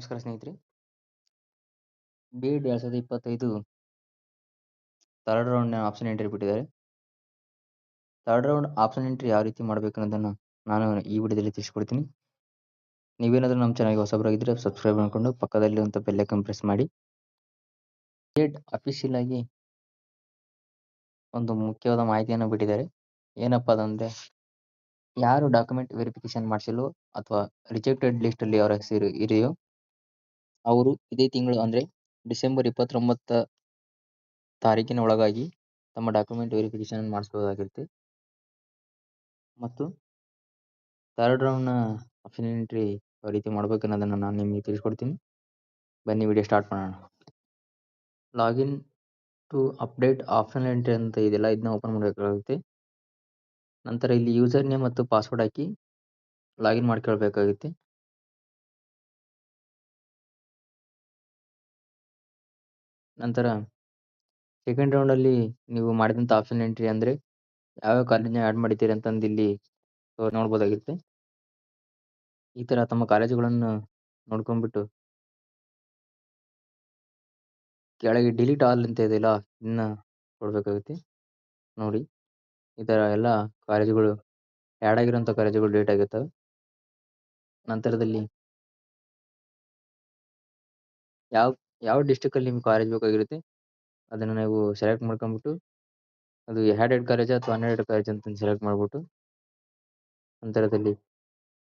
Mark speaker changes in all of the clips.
Speaker 1: ನಮಸ್ಕಾರ ಸ್ನೇಹಿತರೆ. ಬಿ.ಎಡ್ 2025 third ರೌಂಡ್‌ನ option entry ಬಿಟ್ಟಿದ್ದಾರೆ. ಥರ್ಡ್ ರೌಂಡ್ ಆಪ್ಷನ್ ಎಂಟ್ರಿ ಯಾವ ರೀತಿ ಮಾಡಬೇಕು ಅನ್ನೋದನ್ನು ನಾನು ಈ ವಿಡಿಯೋದಲ್ಲಿ ತಿಳಿಸ್ಕೊಡ್ತೀನಿ. ನೀವೇನಾದರೂ ನಮ್ಮ ಚಾನಲ್‌ಗೆ ಹೊಸಬರಾಗಿದ್ದರೆ ಸಬ್ಸ್ಕ್ರೈಬ್ ಮಾಡ್ಕೊಂಡು ಪಕ್ಕದಲ್ಲಿರುವಂಥ ಬೆಲ್ ಐಕಾನ್ ಪ್ರೆಸ್ ಮಾಡಿ. ಬಿ.ಎಡ್ ಅಫಿಷಿಯಲ್ ಆಗಿ ಒಂದು ಮುಖ್ಯವಾದ ಮಾಹಿತಿಯನ್ನು ಬಿಟ್ಟಿದ್ದಾರೆ. ಏನಪ್ಪಾ ಅದಂದ್ರೆ, ಯಾರು ಡಾಕ್ಯುಮೆಂಟ್ ವೆರಿಫಿಕೇಶನ್ ಮಾಡಿಸಿಲ್ಲೋ ಅಥವಾ ರಿಜೆಕ್ಟೆಡ್ ಲಿಸ್ಟಲ್ಲಿ ಅವರ ಹೆಸರು ಇದೆಯೋ ಅವರು ಇದೇ ತಿಂಗಳು ಅಂದರೆ ಡಿಸೆಂಬರ್ 29 ತಾರೀಕಿನ ಒಳಗಾಗಿ ತಮ್ಮ ಡಾಕ್ಯುಮೆಂಟ್ ವೆರಿಫಿಕೇಶನ್ ಮಾಡಿಸ್ಬೋದಾಗಿರುತ್ತೆ. ಮತ್ತು ಥರ್ಡ್ ರೌಂಡ್‌ನ ಆಪ್ಷನ್ ಎಂಟ್ರಿ ಯಾವ ರೀತಿ ಮಾಡಬೇಕು ಅನ್ನೋದನ್ನು ನಾನು ನಿಮಗೆ ತಿಳಿಸ್ಕೊಡ್ತೀನಿ. ಬನ್ನಿ ವಿಡಿಯೋ ಸ್ಟಾರ್ಟ್ ಮಾಡೋಣ. Login to update option entry ಅಂತ ಇದೆಯಲ್ಲ, ಇದನ್ನ ಓಪನ್ ಮಾಡಬೇಕಾಗುತ್ತೆ. ನಂತರ ಇಲ್ಲಿ ಯೂಸರ್ ನೇಮ್ ಮತ್ತು ಪಾಸ್ವರ್ಡ್ ಹಾಕಿ ಲಾಗಿನ್ ಮಾಡ್ಕೊಳ್ಬೇಕಾಗುತ್ತೆ. ನಂತರ ಸೆಕೆಂಡ್ ರೌಂಡಲ್ಲಿ ನೀವು ಮಾಡಿದಂಥ ಆಪ್ಷನ್ ಎಂಟ್ರಿ ಅಂದರೆ ಯಾವ್ಯಾವ ಕಾಲೇಜ್ನ ಆ್ಯಡ್ ಮಾಡಿದ್ದೀರಿ ಅಂತಂದು ಇಲ್ಲಿ ನೋಡ್ಬೋದಾಗಿರುತ್ತೆ. ಈ ಥರ ತಮ್ಮ ಕಾಲೇಜುಗಳನ್ನು ನೋಡ್ಕೊಂಡ್ಬಿಟ್ಟು ಕೆಳಗೆ ಡಿಲೀಟ್ ಆಲ್ ಅಂತ ಇದೆಯಲ್ಲ, ಇದನ್ನ ಕೊಡಬೇಕಾಗುತ್ತೆ. ನೋಡಿ, ಈ ಥರ ಎಲ್ಲ ಕಾಲೇಜುಗಳು ಆ್ಯಡ್ ಆಗಿರೋಂಥ ಕಾಲೇಜುಗಳು ಡಿಲೀಟ್ ಆಗಿರ್ತವೆ. ನಂತರದಲ್ಲಿ ಯಾವ ಯಾವ ಡಿಸ್ಟ್ರಿಕ್ಟಲ್ಲಿ ನಿಮ್ಗೆ ಕಾಲೇಜ್ ಬೇಕಾಗಿರುತ್ತೆ ಅದನ್ನು ನೀವು ಸೆಲೆಕ್ಟ್ ಮಾಡ್ಕೊಂಬಿಟ್ಟು ಅದು ಆ್ಯಡೆಡ್ ಕಾಲೇಜ್ ಅಥವಾ ಅನ್ಎಡೆಡ್ ಕಾಲೇಜ್ ಅಂತ ಸೆಲೆಕ್ಟ್ ಮಾಡಿಬಿಟ್ಟು ನಂತರದಲ್ಲಿ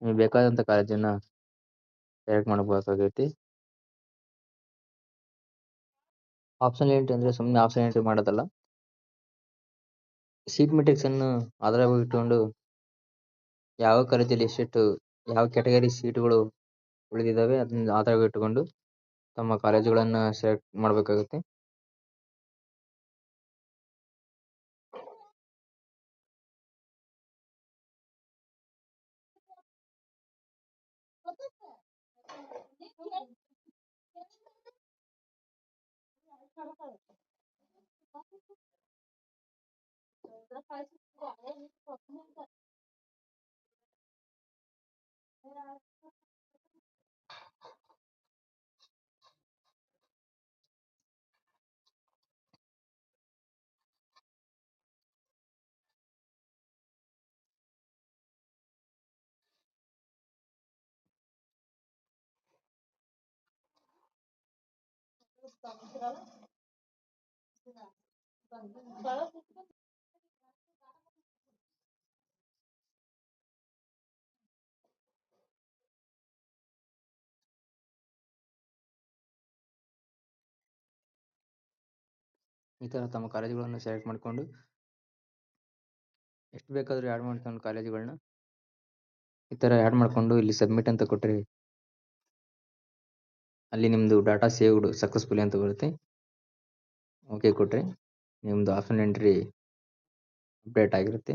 Speaker 1: ನಿಮಗೆ ಬೇಕಾದಂಥ ಕಾಲೇಜನ್ನು ಸೆಲೆಕ್ಟ್ ಮಾಡಬೇಕಾಗುತ್ತೆ. ಆಪ್ಷನ್ ಎಂಟ್ರಿ ಅಂದರೆ ಸುಮ್ಮನೆ ಆಪ್ಷನ್ ಎಂಟ್ರಿ ಮಾಡೋದಲ್ಲ, ಸೀಟ್ ಮೆಟ್ರಿಕ್ಸನ್ನು ಆಧಾರವಾಗಿ ಇಟ್ಕೊಂಡು ಯಾವ ಕಾಲೇಜಲ್ಲಿ ಎಷ್ಟೆಷ್ಟು ಯಾವ ಕ್ಯಾಟಗರಿ ಸೀಟುಗಳು ಉಳಿದಿದ್ದಾವೆ ಅದನ್ನ ಆಧಾರವಾಗಿ ಇಟ್ಟುಕೊಂಡು ತಮ್ಮ ಕಾಲೇಜುಗಳನ್ನು ಸೆಲೆಕ್ಟ್ ಮಾಡಬೇಕಾಗುತ್ತೆ. ಈ ಥರ ತಮ್ಮ ಕಾಲೇಜುಗಳನ್ನು ಸೆಲೆಕ್ಟ್ ಮಾಡಿಕೊಂಡು ಎಷ್ಟು ಬೇಕಾದರೂ ಆ್ಯಡ್ ಮಾಡ್ಕೊಂಡು ಕಾಲೇಜುಗಳನ್ನ ಈ ಥರ ಆ್ಯಡ್ ಮಾಡಿಕೊಂಡು ಇಲ್ಲಿ ಸಬ್ಮಿಟ್ ಅಂತ ಕೊಟ್ಟರೆ ಅಲ್ಲಿ ನಿಮ್ಮದು ಡಾಟಾ ಸೇವ್ಡ್ ಸಕ್ಸಸ್ಫುಲಿ ಅಂತ ಬರುತ್ತೆ. ಓಕೆ ಕೊಟ್ಟರೆ ನಿಮ್ಮದು ಆಪ್ಷನ್ ಎಂಟ್ರಿ ಅಪ್ಡೇಟ್ ಆಗಿರುತ್ತೆ.